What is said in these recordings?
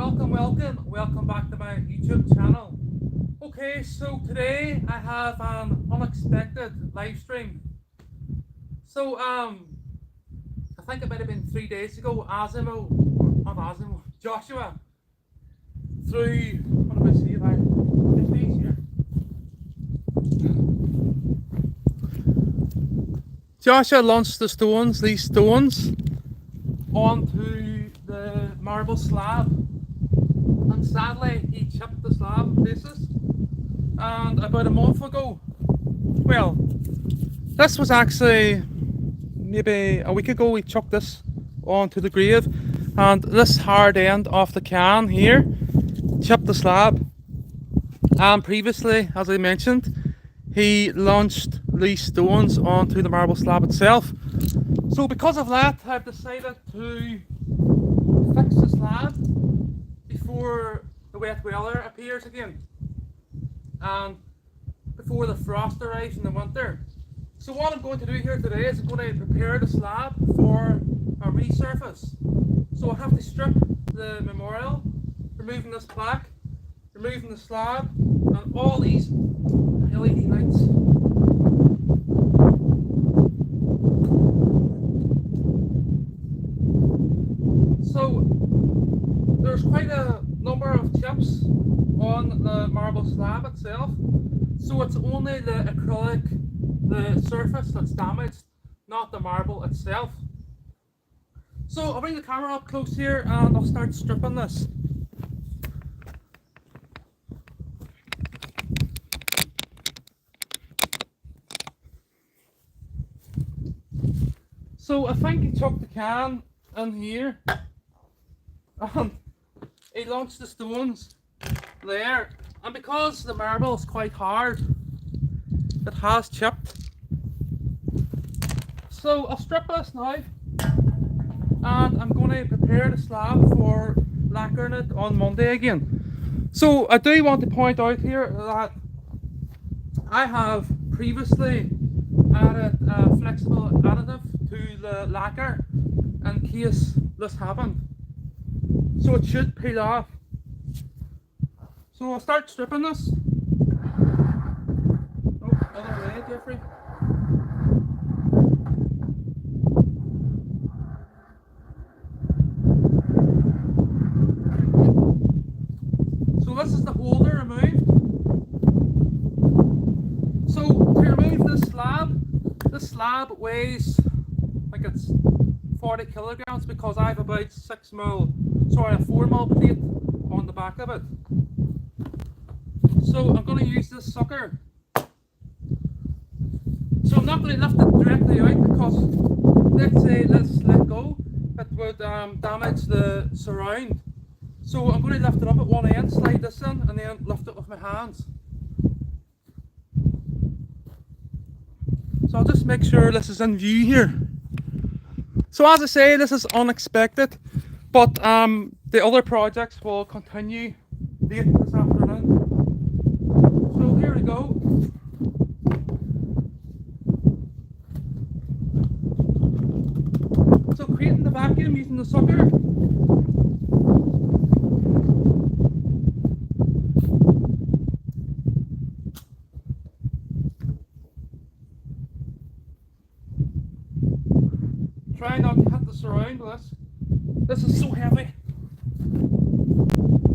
Welcome back to my YouTube channel. Okay, so today I have an unexpected live stream. So, I think it might have been 3 days ago, Joshua, through, what do I see now? Get these here. Joshua launched these stones, onto the marble slab. And sadly, he chipped the slab in places. And about a month ago, well, this was actually maybe a week ago, we chucked this onto the grave. And this hard end of the can here chipped the slab. And previously, as I mentioned, he launched these stones onto the marble slab itself. So because of that, I've decided to fix the slab before the wet weather appears again and before the frost arrives in the winter. So what I'm going to do here today is I'm going to prepare the slab for a resurface. So I have to strip the memorial, removing this plaque, removing the slab and all these LED lights. So there's quite a number of chips on the marble slab itself, so it's only the acrylic, the surface that's damaged, not the marble itself. So I'll bring the camera up close here and I'll start stripping this. So I think he chucked the can in here and he launched the stones there, and because the marble is quite hard, it has chipped. So I'll strip this now and I'm going to prepare the slab for lacquering it on Monday again. So I do want to point out here that I have previously added a flexible additive to the lacquer in case this happened. So it should peel off. So I'll start stripping this. Oh, other way, Jeffrey. So this is the holder removed. So to remove this slab weighs, I think it's 40 kilograms because I have about a 4mm plate on the back of it. So I'm going to use this sucker. So I'm not going to lift it directly out because let's say let's let go, it would damage the surround. So I'm going to lift it up at one end, slide this in and then lift it with my hands. So I'll just make sure this is in view here. So as I say, this is unexpected, but the other projects will continue late this afternoon. So here we go. So creating the vacuum using the sucker. Try not to hit the surround with this. This is so heavy.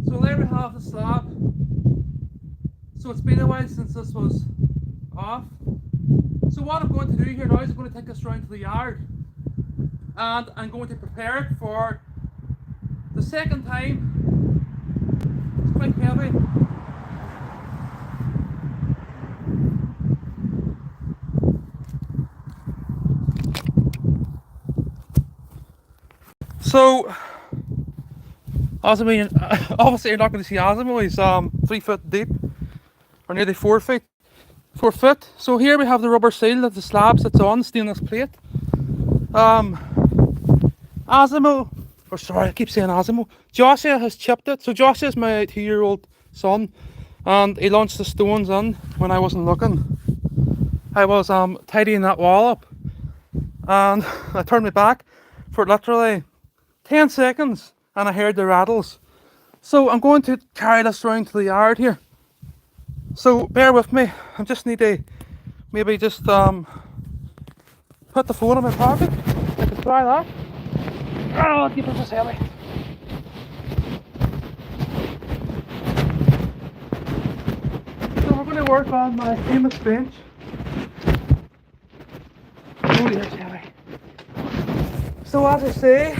So there we have the slab. So it's been a while since this was off. So what I'm going to do here now is I'm going to take this round to the yard and I'm going to prepare it for the second time. It's quite heavy. So Asimo, obviously you're not going to see Asimo, he's 3 foot deep, or nearly 4 feet. 4 foot. So here we have the rubber seal that the slab sits on, stainless plate. Asimo, or sorry, I keep saying Asimo. Joshua has chipped it. So Joshua is my 2-year-old son, and he launched the stones in when I wasn't looking. I was tidying that wall up, and I turned my back for literally 10 seconds, and I heard the rattles. So I'm going to carry this round to the yard here. So bear with me. I just need to maybe just put the phone in my pocket. I can try that. Oh, keep it heavy. So we're going to work on my famous bench. Oh, yeah, it's heavy. So as I say,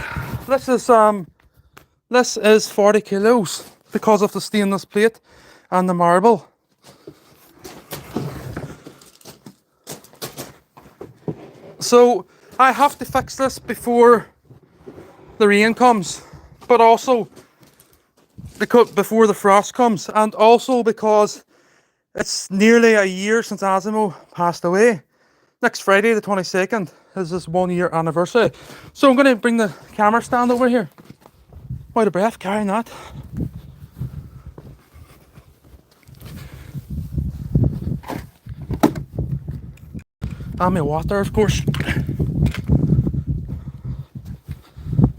this is 40 kilos because of the stainless plate and the marble. So I have to fix this before the rain comes, but also before the frost comes, and also because it's nearly a year since Asimo passed away. Next Friday, the 22nd, is his 1 year anniversary. So I'm going to bring the camera stand over here. Out of breath carrying that. And my water, of course.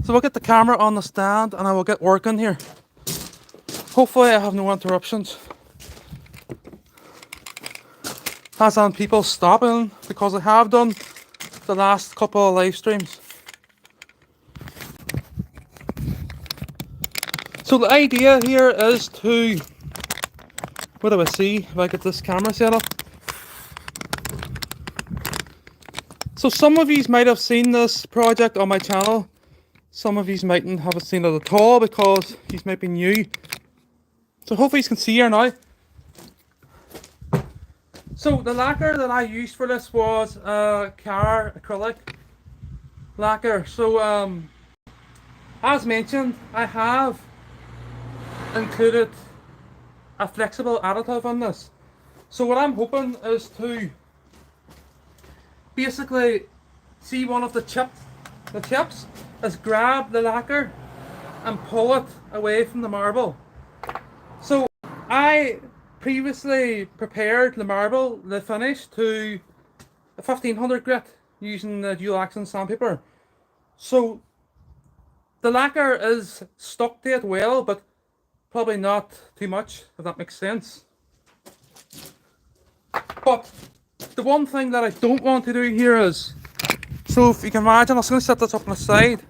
So we'll get the camera on the stand and I will get working here. Hopefully I have no interruptions. As on people stopping, because I have done the last couple of live streams. So the idea here is to, what do I see if I get this camera set up? So some of you might have seen this project on my channel. Some of you mightn't have seen it at all because you might be new. So hopefully you can see here now. So the lacquer that I used for this was car acrylic lacquer. So as mentioned, I have included a flexible additive on this. So what I'm hoping is to basically see one of the chips is grab the lacquer and pull it away from the marble. So I previously prepared the marble, the finish, to a 1500 grit using the dual action sandpaper. So the lacquer is stuck to it well, but probably not too much, if that makes sense. But the one thing that I don't want to do here is, so if you can imagine, I'm just going to set this up on the side.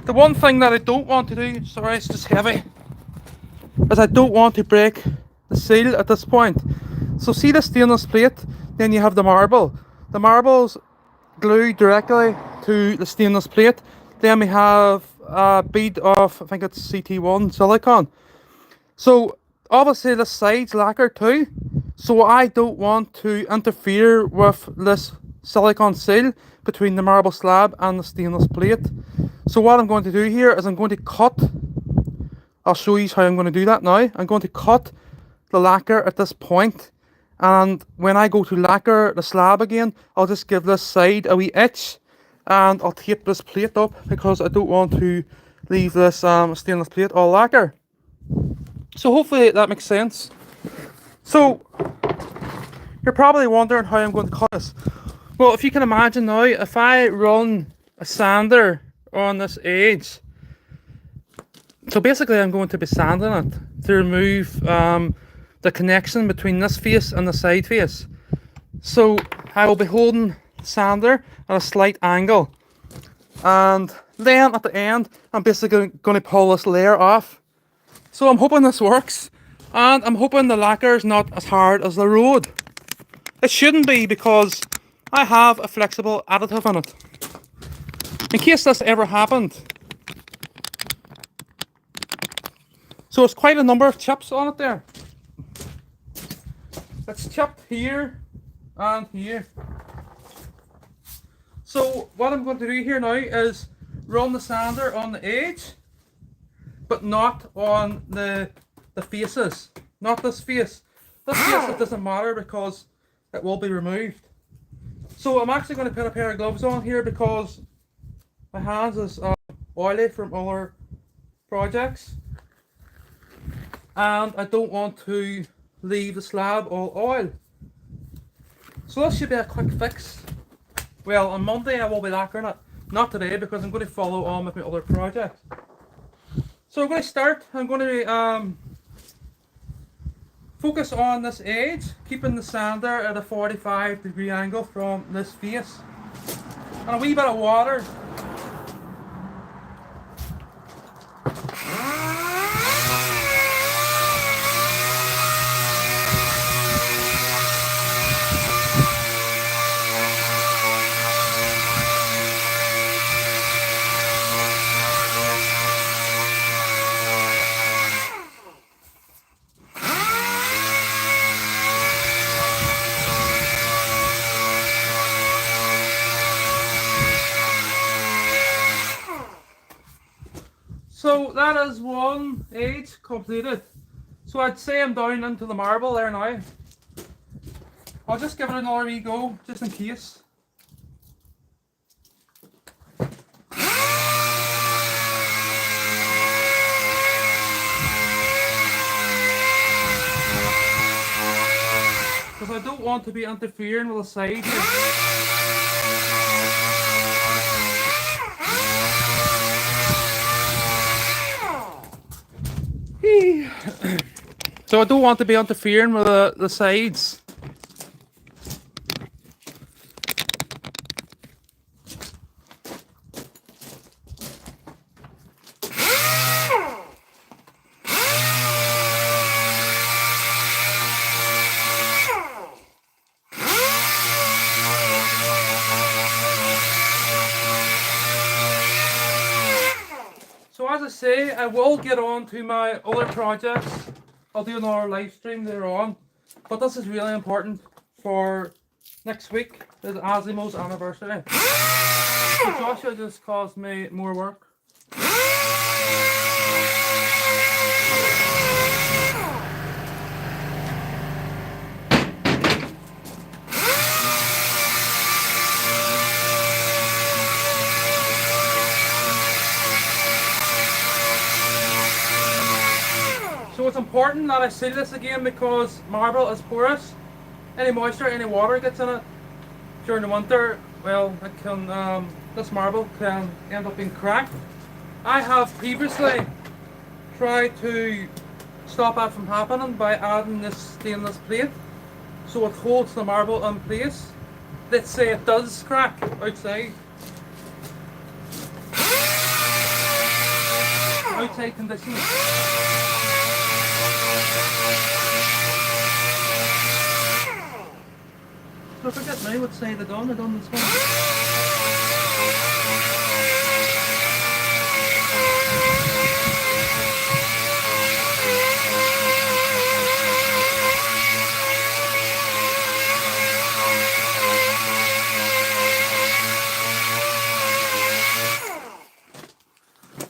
The one thing that I don't want to do, sorry it's just heavy, is I don't want to break the seal at this point. So see the stainless plate, then you have the marble. The marble's glued directly to the stainless plate. Then we have a bead of, I think it's CT1 silicone. So obviously the side's lacquered too. So I don't want to interfere with this silicone seal between the marble slab and the stainless plate. So what I'm going to do here is I'm going to cut, I'll show you how I'm going to do that now. I'm going to cut the lacquer at this point, and when I go to lacquer the slab again, I'll just give this side a wee itch and I'll tape this plate up because I don't want to leave this stainless plate all lacquer. So hopefully that makes sense. So you're probably wondering how I'm going to cut this. Well, if you can imagine now, if I run a sander on this edge, so basically I'm going to be sanding it to remove the connection between this face and the side face. So I will be holding the sander at a slight angle, and then at the end I'm basically going to pull this layer off. So I'm hoping this works, and I'm hoping the lacquer is not as hard as the road. It shouldn't be because I have a flexible additive in it. In case this ever happened. So it's quite a number of chips on it there. It's chipped here and here. So what I'm going to do here now is run the sander on the edge, but not on the faces. Not this face. This face, it doesn't matter because it will be removed. So I'm actually going to put a pair of gloves on here because my hands is oily from other projects, and I don't want to leave the slab all oil. So this should be a quick fix. Well, on Monday I will be lacquering it. Not today because I'm going to follow on with my other project. So I'm going to start. I'm going to focus on this edge, keeping the sander at a 45-degree angle from this face. And a wee bit of water. So that is one edge completed. So I'd say I'm down into the marble there now. I'll just give it another wee go, just in case. Because I don't want to be interfering with the side here. So I don't want to be interfering with the sides. So as I say, I will get on to my other projects. I'll do another live stream later on. But this is really important for next week, is Asimo's anniversary. So Joshua just caused me more work. So it's important that I seal this again because marble is porous. Any moisture, any water gets in it during the winter, well, it can, this marble can end up being cracked. I have previously tried to stop that from happening by adding this stainless plate so it holds the marble in place. Let's say it does crack outside. Outside conditions. So I forget now what side I done this one.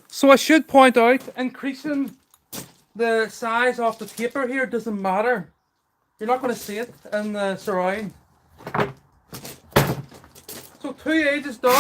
So I should point out, increasing the size of the taper here doesn't matter. You're not going to see it in the surround. So 2 edges done.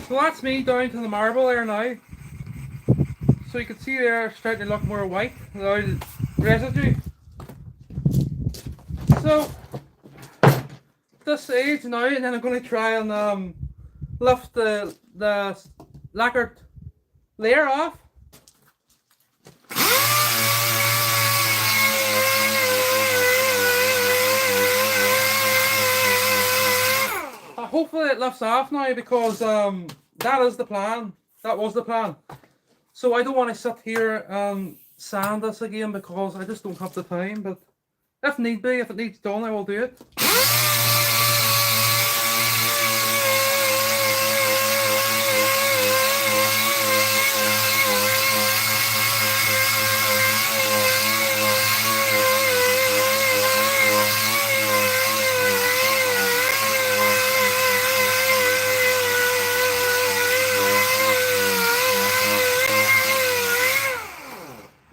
So that's me down to the marble there now. So you can see there it's starting to look more white without residue. So this edge now, and then I'm going to try and lift the lacquered layer off. Hopefully it lifts off now because that is the plan. That was the plan. So I don't want to sit here and sand this again because I just don't have the time. But if need be, if it needs done, I will do it.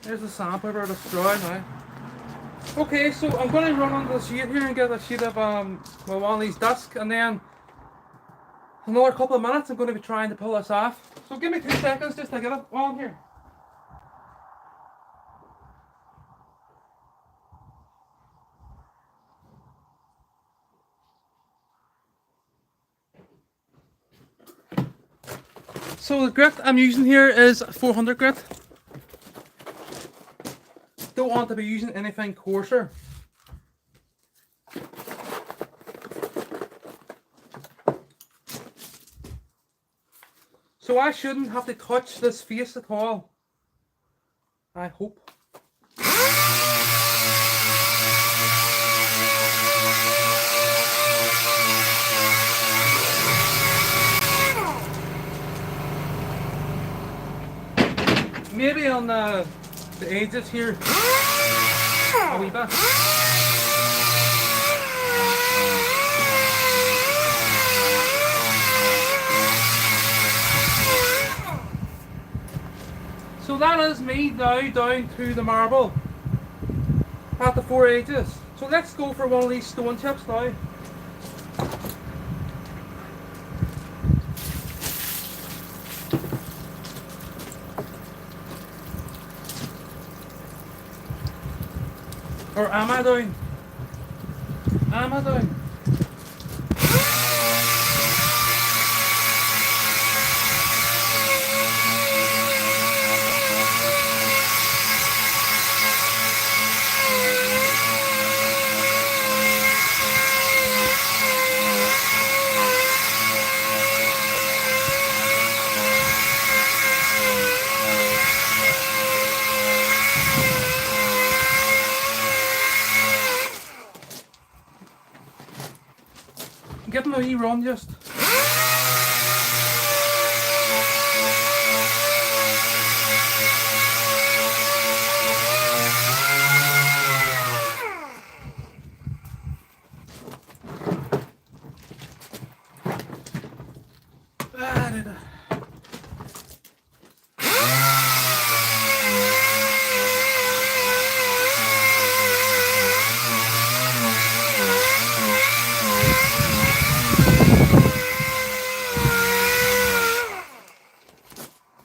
There's the sandpaper that's dry now. Okay, so I'm going to run onto the sheet here and get a sheet of well, one of these discs, and then another couple of minutes I'm going to be trying to pull this off. So give me 2 seconds just to get it on here. So the grit I'm using here is 400 grit. Don't want to be using anything coarser. So I shouldn't have to touch this face at all. I hope. Maybe on the edges here a wee bit. So that is me now down to the marble at the 4 edges. So let's go for one of these stone chips now. Or am I doing? Am I doing? Give them a wee run just.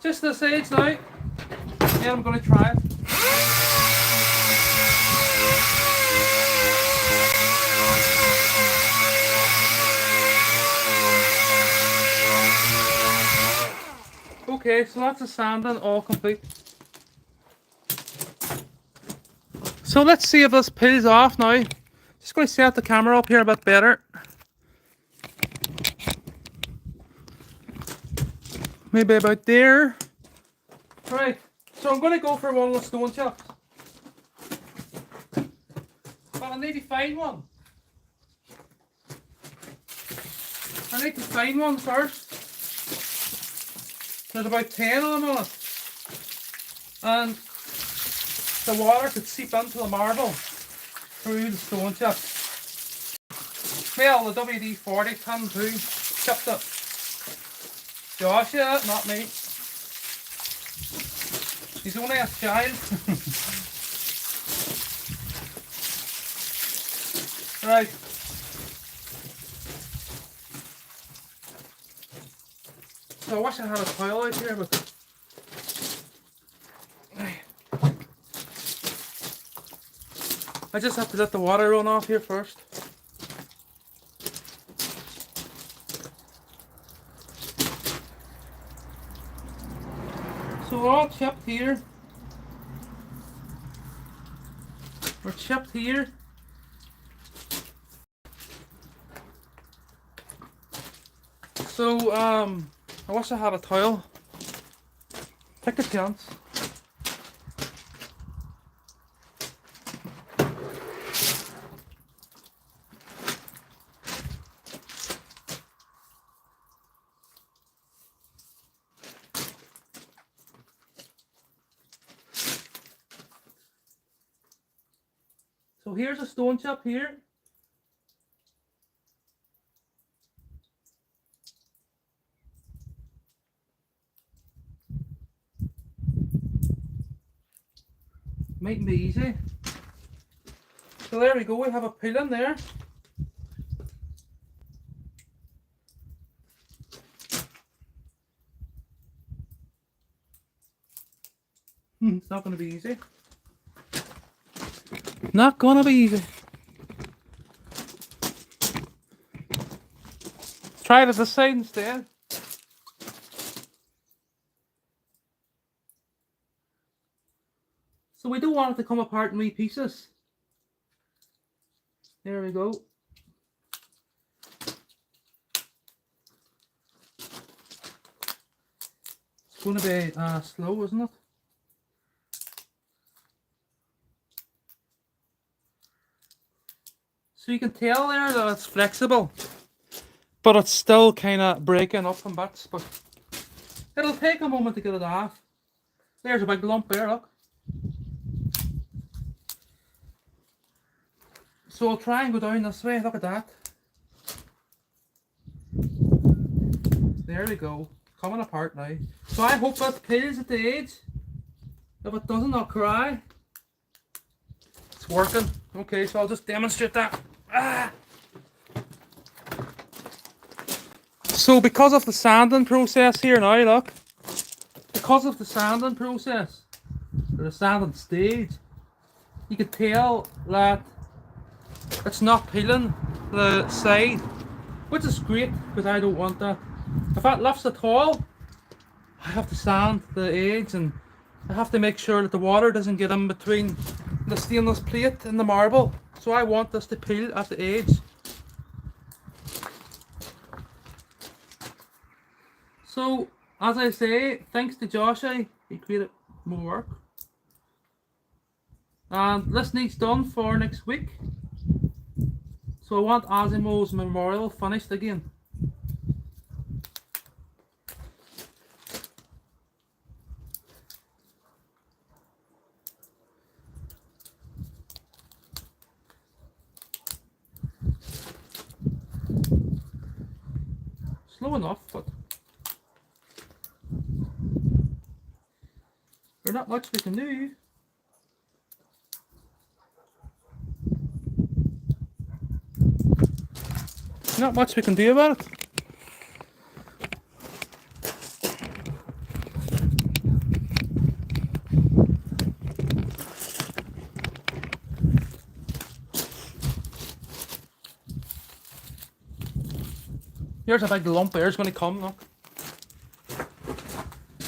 Just this edge now. Yeah, I'm going to try it. Okay, so that's the sanding all complete. So let's see if this peels off now. Just going to set the camera up here a bit better. Maybe about there. Right, so I'm going to go for one of the stone chips. But I need to find one. I need to find one first. There's about 10 of them on it. And the water could seep into the marble through the stone chip. Well, the WD-40 tin too chipped it. Josh, yeah, not me. He's only a child. Right. So I wish I had a towel out here, but I just have to let the water run off here first. So we're all chipped here. We're chipped here. So I wish I had a towel. Take a chance. So here's a stone chip here. Mightn't be easy. So there we go, we have a peel in there. It's not going to be easy. Not going to be easy. Let's try it at this side instead. So we don't want it to come apart in wee pieces. There we go. It's going to be slow, isn't it? So you can tell there that it's flexible, but it's still kind of breaking up in bits. But it'll take a moment to get it off. There's a big lump there, look. So I'll try and go down this way. Look at that. There we go. Coming apart now. So I hope that peels at the edge. If it doesn't, I'll cry. It's working. Okay, so I'll just demonstrate that. So because of the sanding process here now, look. Because of the sanding process, or the sanding stage, you can tell that it's not peeling the side, which is great because I don't want that. If that lifts at all, I have to sand the edge and I have to make sure that the water doesn't get in between the stainless plate and the marble. So I want this to peel at the edge. So, as I say, thanks to Joshua, he created more work. And this needs done for next week. So I want Asimo's memorial finished again. Slow enough, but there's not much we can do. Not much we can do about it. Here's a big lump there's going to come, look.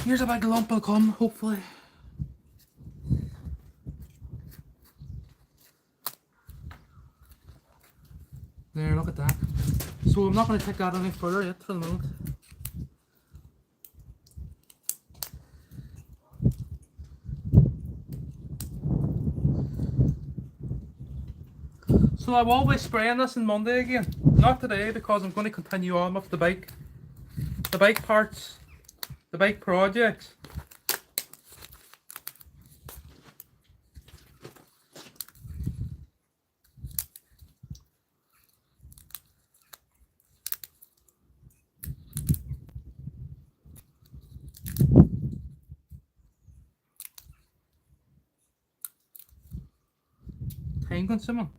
Here's a big lump will come, hopefully. There, look at that. So I'm not going to take that any further yet for the moment. So I will be spraying this on Monday again. Not today because I'm going to continue on with the bike parts, the bike projects. Time consuming.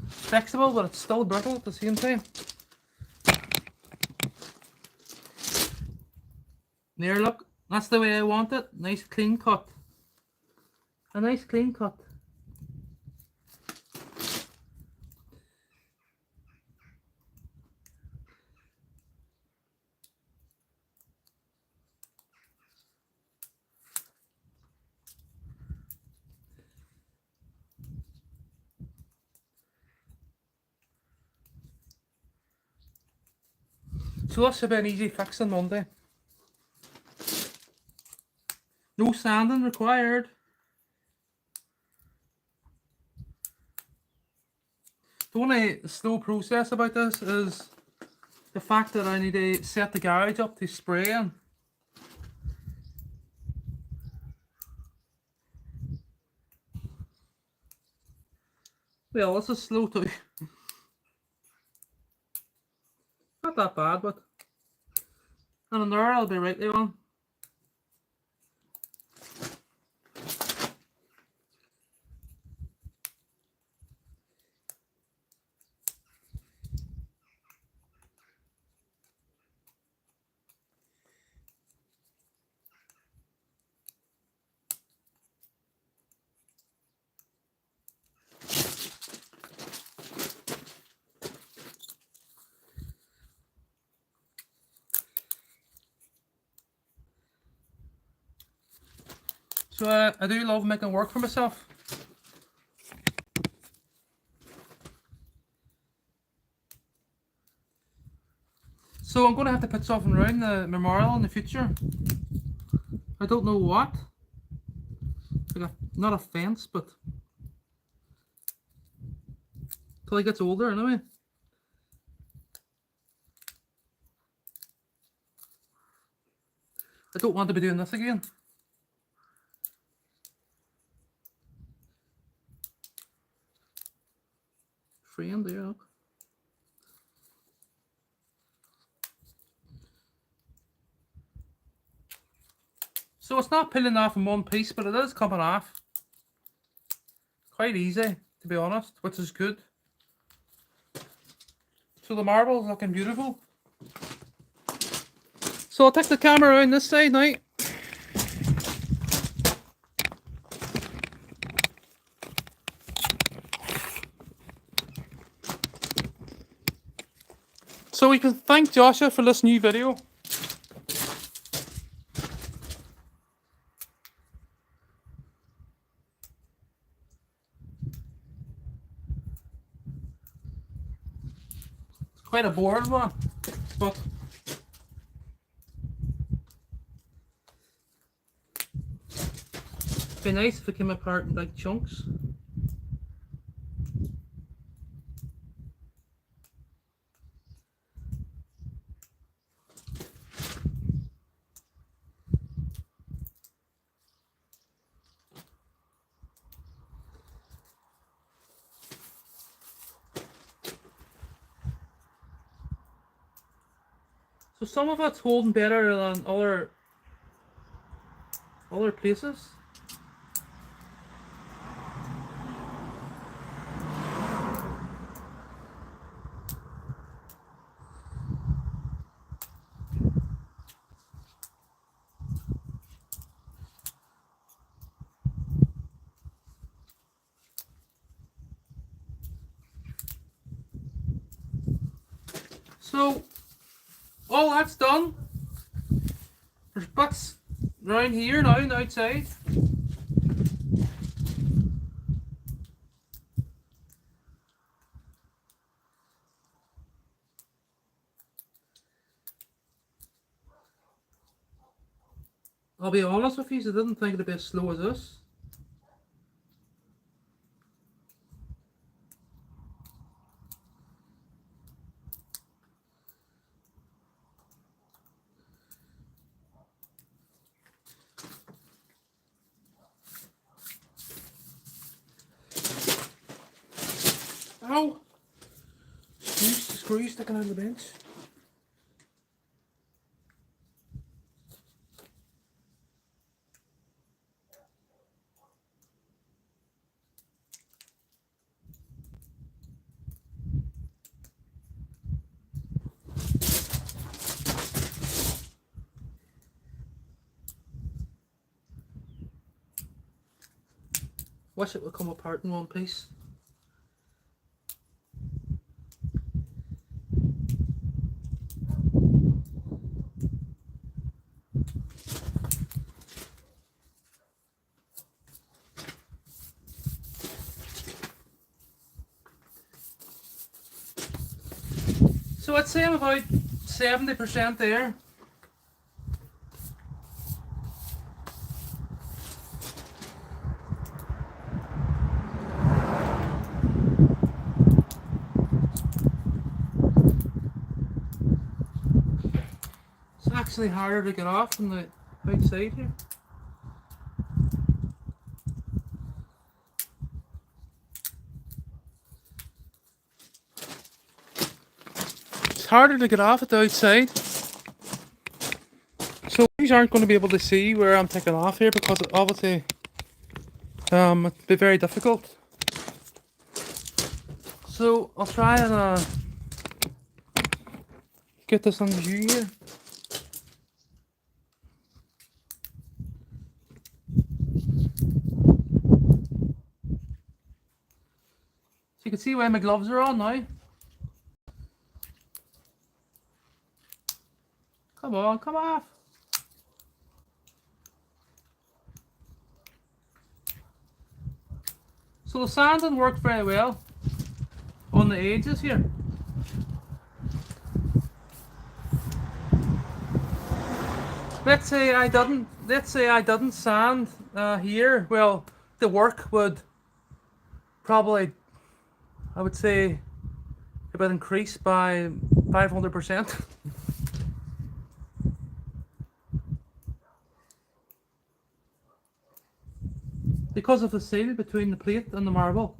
Flexible, but it's still brittle at the same time. There, look, that's the way I want it. Nice clean cut. A nice clean cut. So that should be an easy fix on Monday. No sanding required. The only slow process about this is the fact that I need to set the garage up to spraying. Well, this is slow too. Not that bad, but and in there I'll be rightly on. So I do love making work for myself. So I'm going to have to put something around the memorial in the future. I don't know what. Like not a fence, but till he gets older anyway. I don't want to be doing this again. Friend, yeah. So it's not peeling off in one piece, but it is coming off. Quite easy, to be honest, which is good. So the marble is looking beautiful. So I'll take the camera around this side now. So we can thank Joshua for this new video. It's quite a bored one, but it'd be nice if it came apart in like chunks. So some of it's holding better than other places. So all that's done. There's bits around here now and outside. I'll be honest with you, I didn't think it'd be as slow as this. Ow! Screw sticking out of the bench. Wish it would come apart in one piece. So I'd say I'm about 70% there. It's actually harder to get off than the outside here. It's harder to get off at the outside. So these aren't going to be able to see where I'm taking off here because it obviously it'd be very difficult. So I'll try and get this on view here. So you can see where my gloves are on now. Come on, come off. So the sanding worked very well on the edges here. Let's say I didn't sand here. Well, the work would probably, I would say, it would increase by 500%. Because of the seal between the plate and the marble.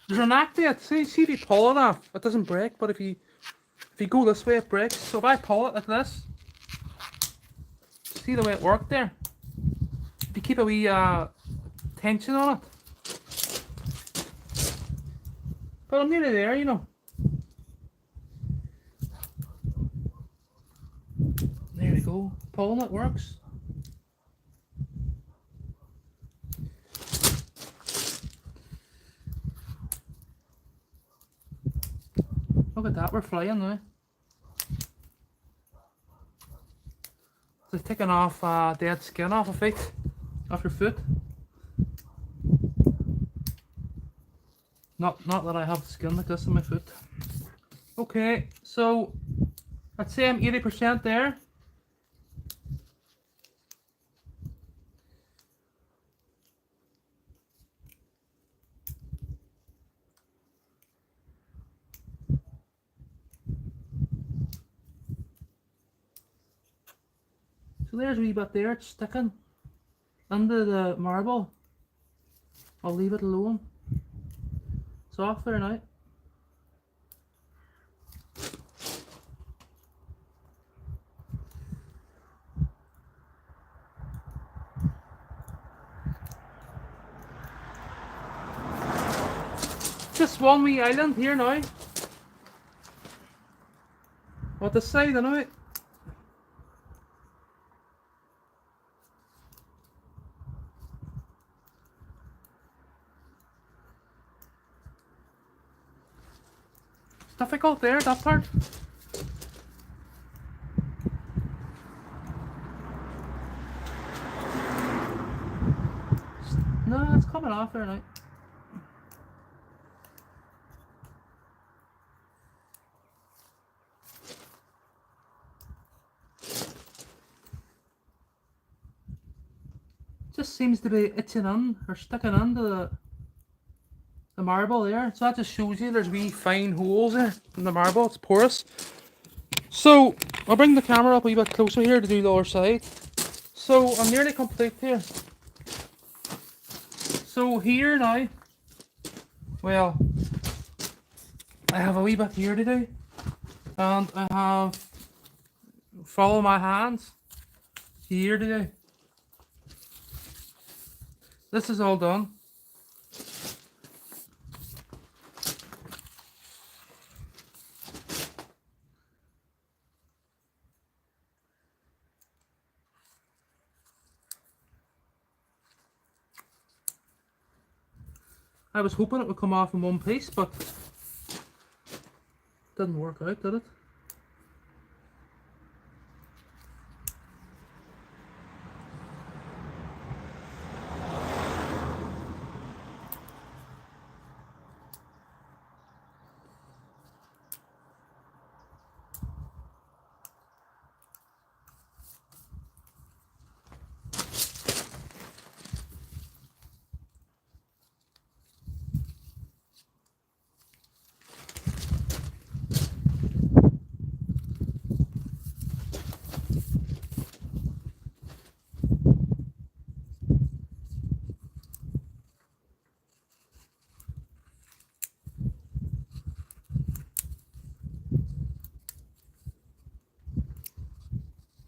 There's a knack to it. See if you pull it off, it doesn't break, but if you go this way it breaks. So if I pull it like this, see the way it worked there? If you keep a wee tension on it. But I'm nearly there, you know. There we go. Pulling it works. Look at that, we're flying now. It's taking off dead skin off of feet, off your foot. Not that I have skin like this on my foot. Okay, so I'd say I'm 80% there. So there's a wee bit there, it's sticking under the marble. I'll leave it alone. It's off there now. Just one wee island here now. On the side, I know it. It's difficult there, that part. No, it's coming off there now. Just seems to be itching in or sticking into the marble there. So that just shows you there's wee fine holes there in the marble. It's porous. So I'll bring the camera up a wee bit closer here to do the other side. So I'm nearly complete here. So here now, well, I have a wee bit here to do, and I have follow my hands here to do. This is all done. I was hoping it would come off in one piece, but didn't work out, did it?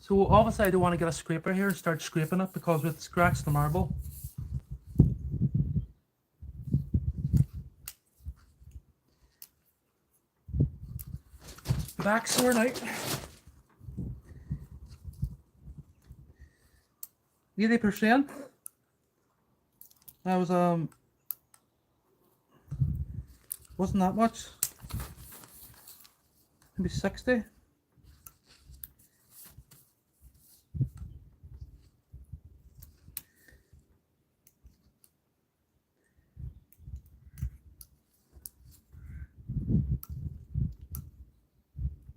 So obviously I don't want to get a scraper here and start scraping it because we've scratched the marble. Back sore now. 80%. That was wasn't that much. Maybe 60.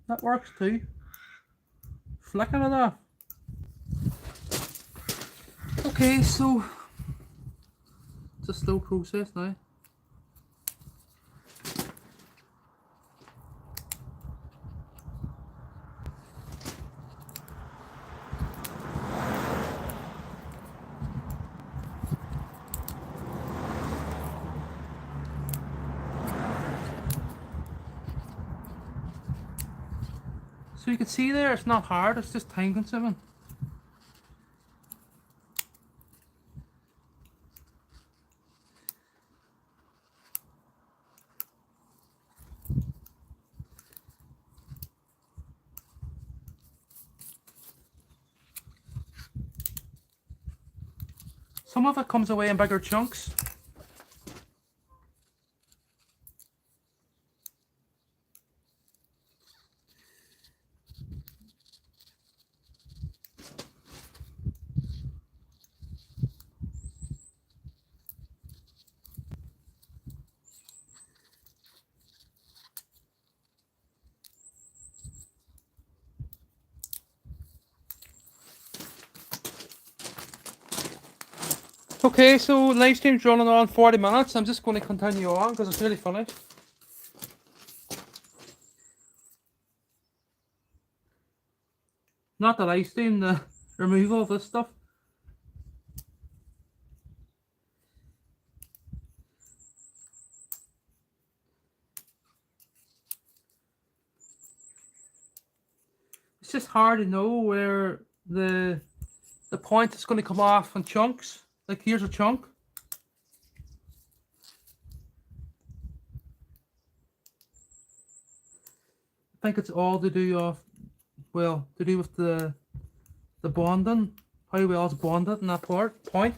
That works too. Flicking it off. Okay, so it's a slow process now. So you can see there, it's not hard, it's just time consuming. Some of it comes away in bigger chunks. Okay, so live stream's running on 40 minutes. I'm just going to continue on because it's really funny. Not the live stream, the removal of this stuff. It's just hard to know where the point is going to come off in chunks. Like here's a chunk. I think it's all to do of, well, to do with the bonding, how well it's bonded in that point.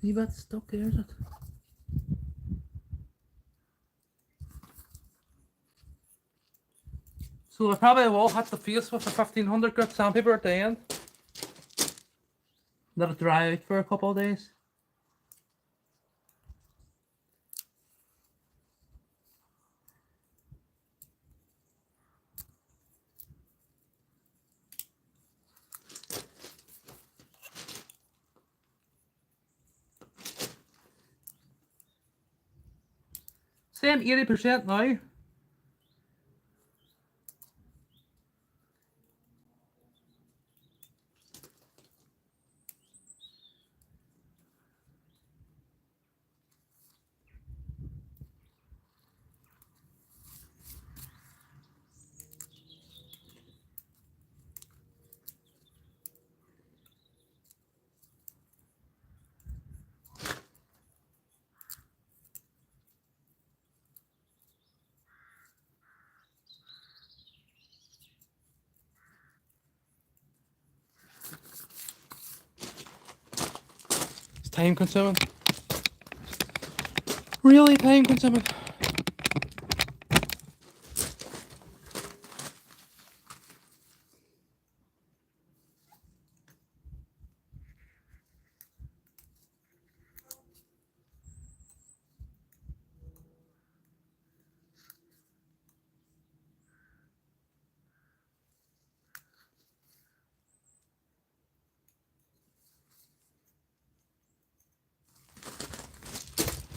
You bet stuck there, is it? So I probably will hit the face with a 1500 grit sandpaper at the end. Let it dry out for a couple of days. Saying 80% now. It's time consuming. Really time consuming.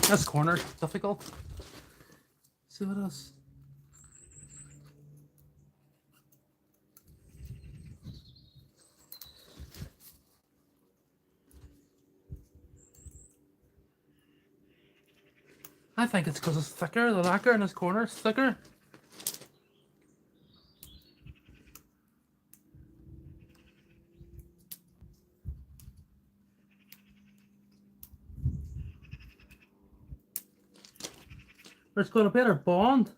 This corner's difficult. See what else? I think it's because it's thicker. The lacquer in this corner is thicker. Or it's got a better bond.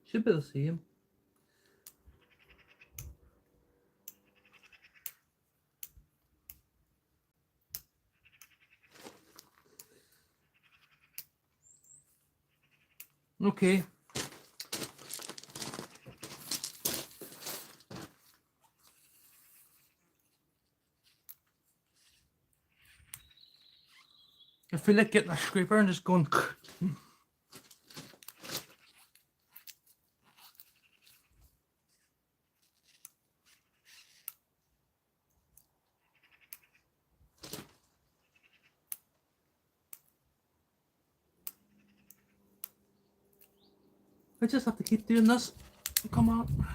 Should be the same. Okay. I feel like getting a scraper and just going. I just have to keep doing this. Come on.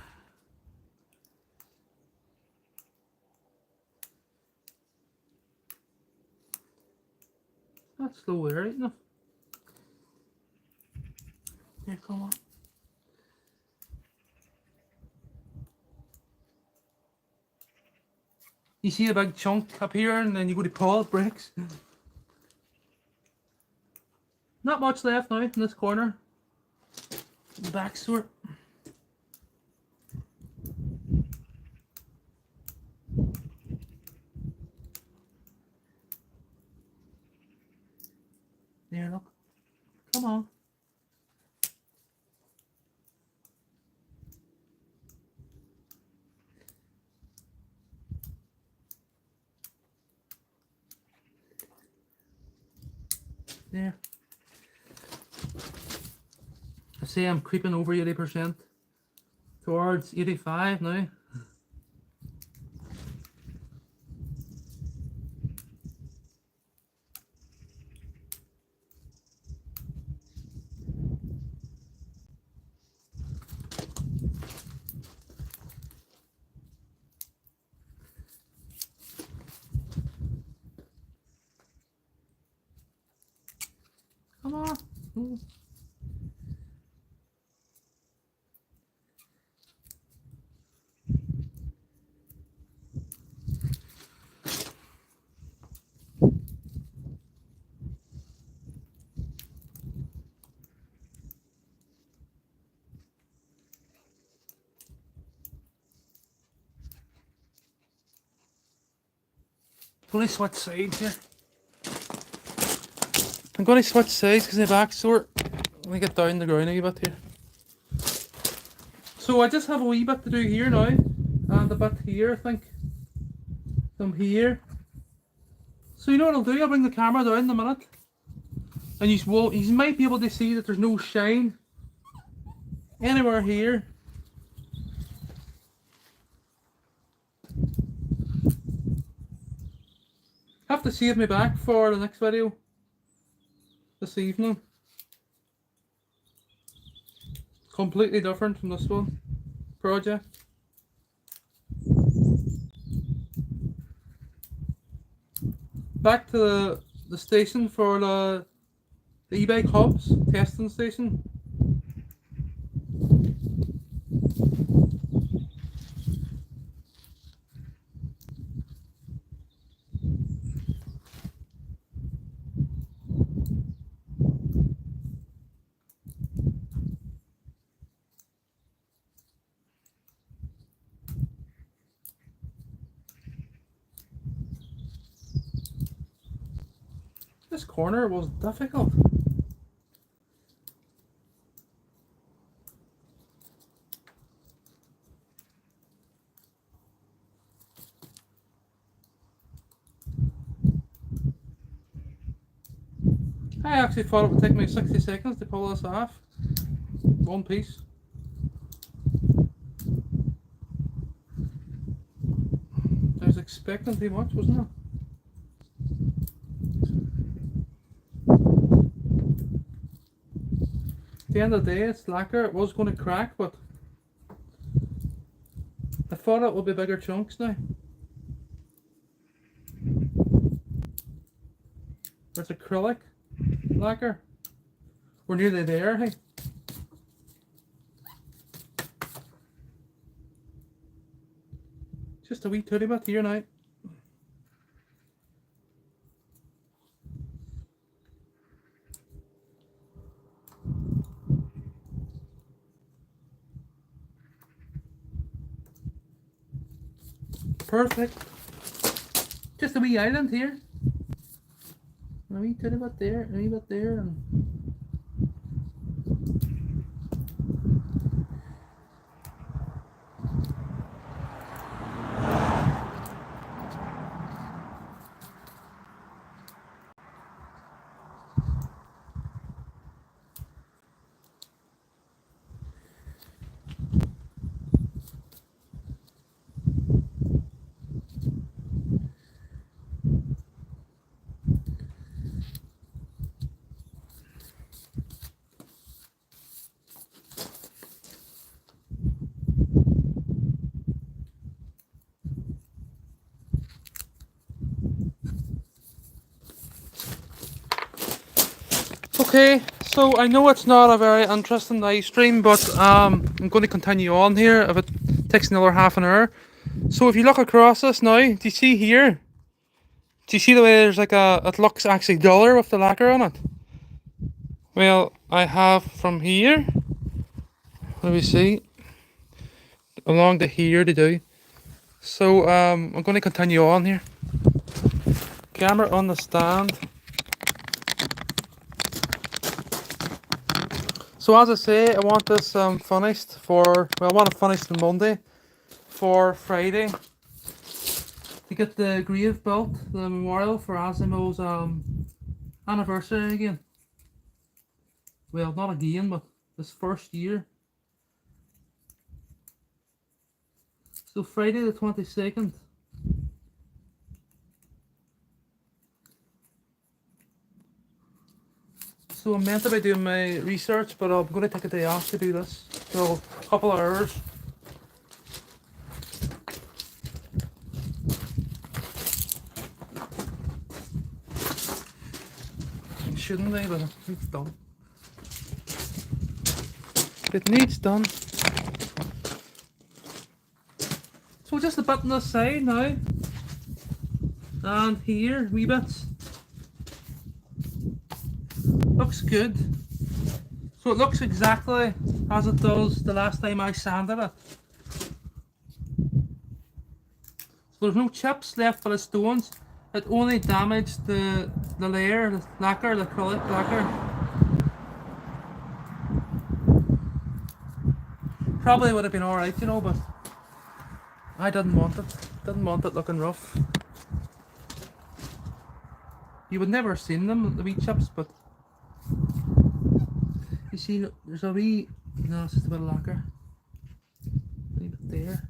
That's slow way, right enough. Yeah, come on. You see a big chunk up here and then you go to pull, it breaks. Not much left now in this corner. The back sort. There, look. Come on. There. I say I'm creeping over 80%. Towards 85 now. Come on. Ooh. I'm going to switch sides here. I'm going to switch sides because the back sort. Let me get down the ground a wee bit here. So I just have a wee bit to do here now. And a bit here, I think. Some here. So you know what I'll do? I'll bring the camera down in a minute. And you might be able to see that there's no shine anywhere here. Have to save me back for the next video this evening. Completely different from this one project. Back to the station for the e-bike hubs testing station. This corner was difficult. I actually thought it would take me 60 seconds to pull this off. One piece. I was expecting too much, wasn't it? the end of the day, it's lacquer. It was going to crack, but I thought it would be bigger chunks now. There's acrylic lacquer. We're nearly there, hey. Just a wee titty bit here now. Perfect. Just a wee island here. A wee titty bit there, a wee bit there, and okay, so I know it's not a very interesting live stream, but I'm going to continue on here if it takes another half an hour. So if you look across this now, do you see here? Do you see the way there's like it looks actually duller with the lacquer on it? Well, I have from here, let me see, along to here to do. So I'm going to continue on here. Camera on the stand. So as I say, I want this finished for, well, I want it finished on Monday for Friday to get the grave built, the memorial for Asimo's anniversary again. Well, not again, but this first year. So Friday the 22nd. So I'm meant to be doing my research, but I'm going to take a day off to do this. So a couple of hours. It shouldn't be, but it's done. It needs done. So just a bit on this side now. And here, wee bits. Looks good. So it looks exactly as it does the last time I sanded it. So there's no chips left for the stones. It only damaged the layer, the lacquer, the acrylic lacquer. Probably would have been alright, you know, but I didn't want it. Didn't want it looking rough. You would never have seen them, the wee chips, but you see, there's a wee, no, it's just a bit of lacquer. A wee bit there.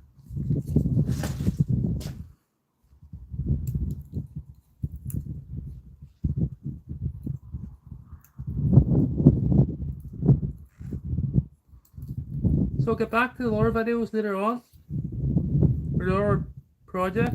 So I'll get back to the other videos later on, for the other project.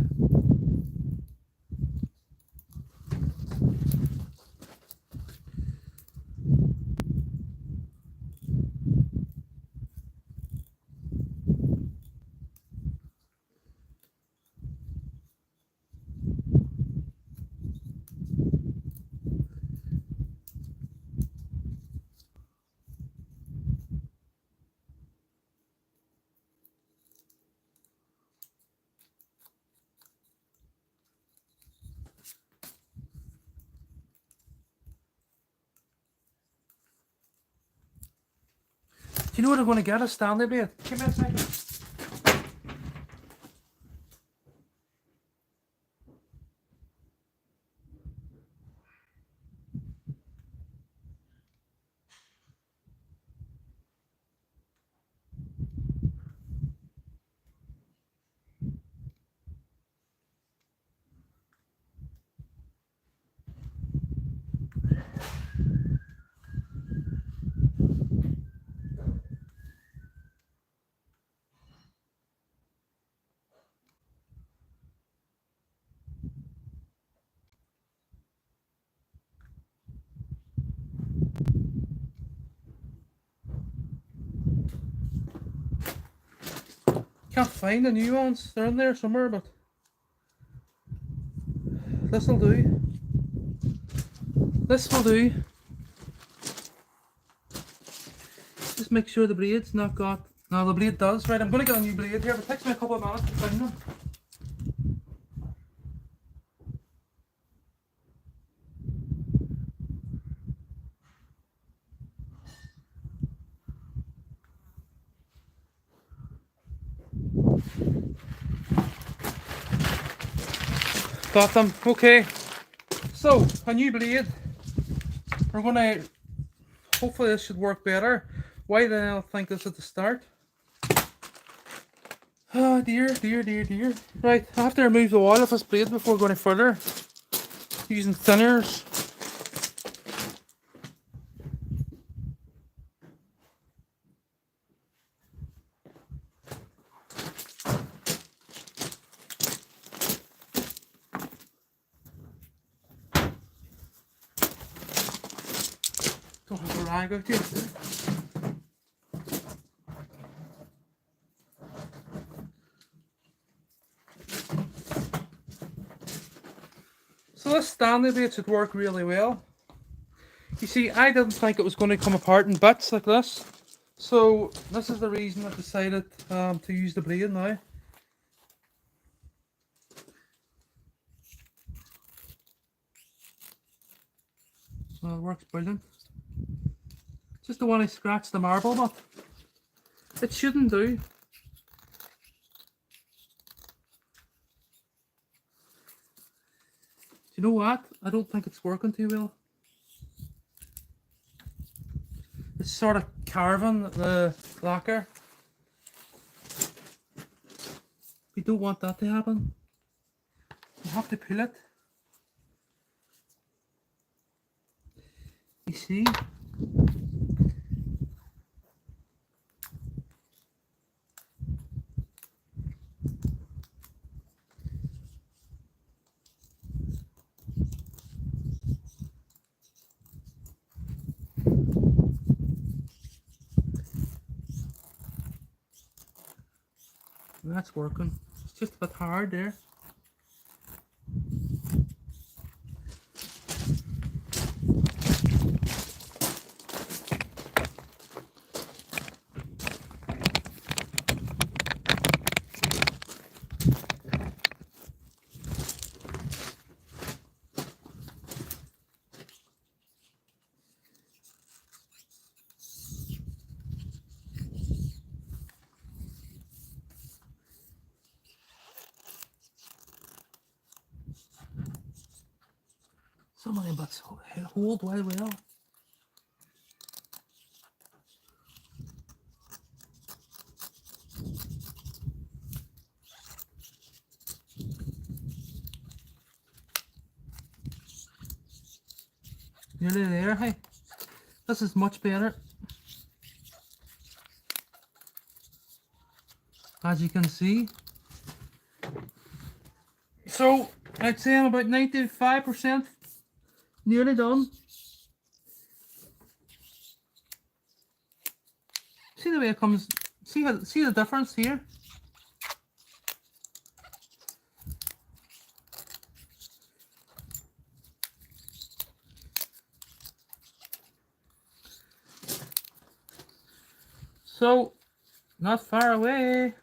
Do you know what I'm going to get? A Stanley blade. Give me a second. Can't find the new ones. They're in there somewhere, but this'll do. This will do. Just make sure the blade's not got... No, the blade does. Right, I'm going to get a new blade here, but it takes me a couple of minutes to find them. Got them. Okay. So, a new blade. We're going to... Hopefully this should work better. Why did I think this at the start? Oh dear, dear, dear, dear. Right, I have to remove the oil of this blade before going further. Using thinners. Don't have a rag out here. So this Stanley blade should work really well. You see, I didn't think it was going to come apart in bits like this. So this is the reason I've decided to use the blade now. Well, it works brilliant. Just the one I scratched the marble, but it shouldn't do. Do you know what? I don't think it's working too well. It's sort of carving the lacquer. We don't want that to happen. You have to pull it. You see? That's working. It's just a bit hard there. Some of them bits hold well. Nearly there, hey. This is much better. As you can see. So, I'd say I'm about 95% nearly done. See the way it comes, see the difference here? So, not far away.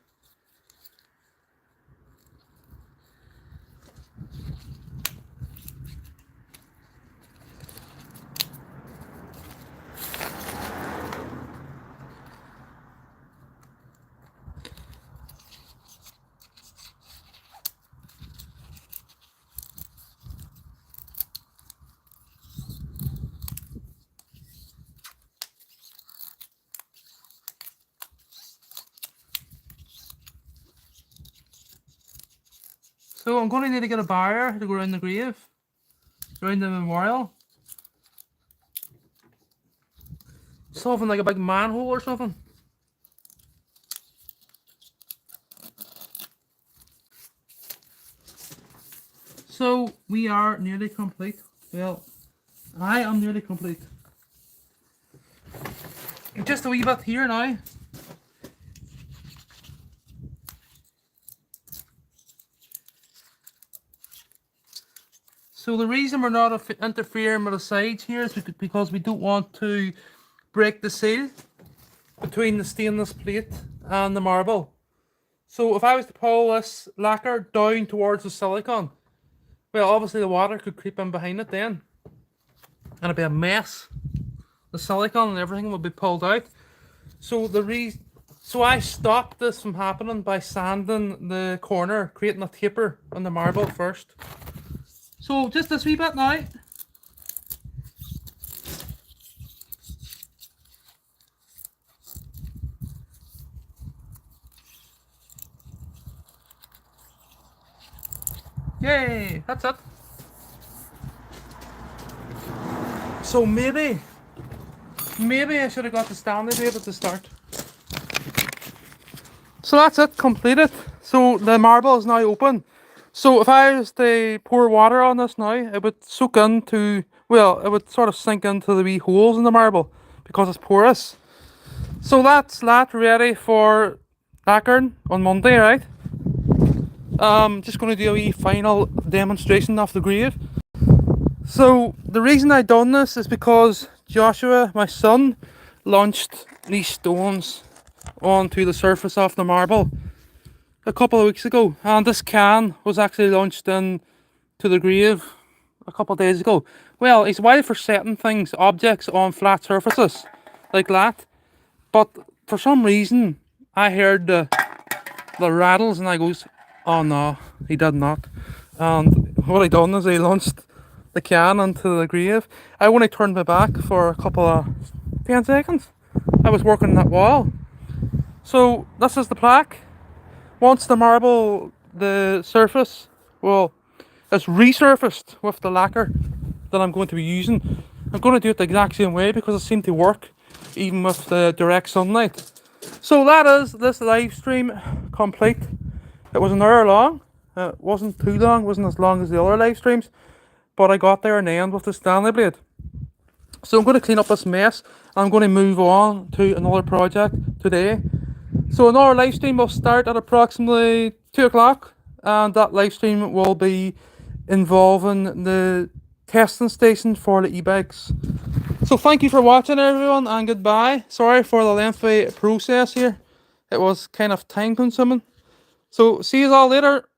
So I'm going to need to get a barrier to go around the grave, around the memorial. Something like a big manhole or something. So we are nearly complete. Well, I am nearly complete. Just a wee bit here now. So the reason we're not interfering with the sides here is because we don't want to break the seal between the stainless plate and the marble. So if I was to pull this lacquer down towards the silicone, well, obviously the water could creep in behind it then, and it'd be a mess. The silicone and everything would be pulled out. So so I stopped this from happening by sanding the corner, creating a taper on the marble first. So just this wee bit now. Yay, that's it. So maybe I should have got the Stanley blade at the start. So that's it, completed. So the marble is now open. So if I was to pour water on this now, it would soak into, well, it would sort of sink into the wee holes in the marble because it's porous. So that's that ready for lacquering on Monday, right? Just going to do a wee final demonstration of the grave. So the reason I done this is because Joshua, my son, launched these stones onto the surface of the marble a couple of weeks ago, and this can was actually launched into the grave a couple of days ago. Well, he's wild for setting things, objects on flat surfaces like that, but for some reason I heard the rattles and I goes, oh no, he did not. And what I done is I launched the can into the grave. I only turned my back for a couple of 10 seconds. I was working that wall. So this is the plaque. Once the marble, the surface, well, it's resurfaced with the lacquer that I'm going to be using. I'm going to do it the exact same way because it seemed to work even with the direct sunlight. So that is this live stream complete. It was an hour long. It wasn't too long, it wasn't as long as the other live streams, but I got there in the end with the Stanley blade. So I'm going to clean up this mess and I'm going to move on to another project today. So another live stream will start at approximately 2 o'clock, and that live stream will be involving the testing station for the e-bikes. So thank you for watching everyone, and goodbye. Sorry for the lengthy process here. It was kind of time consuming. So see you all later.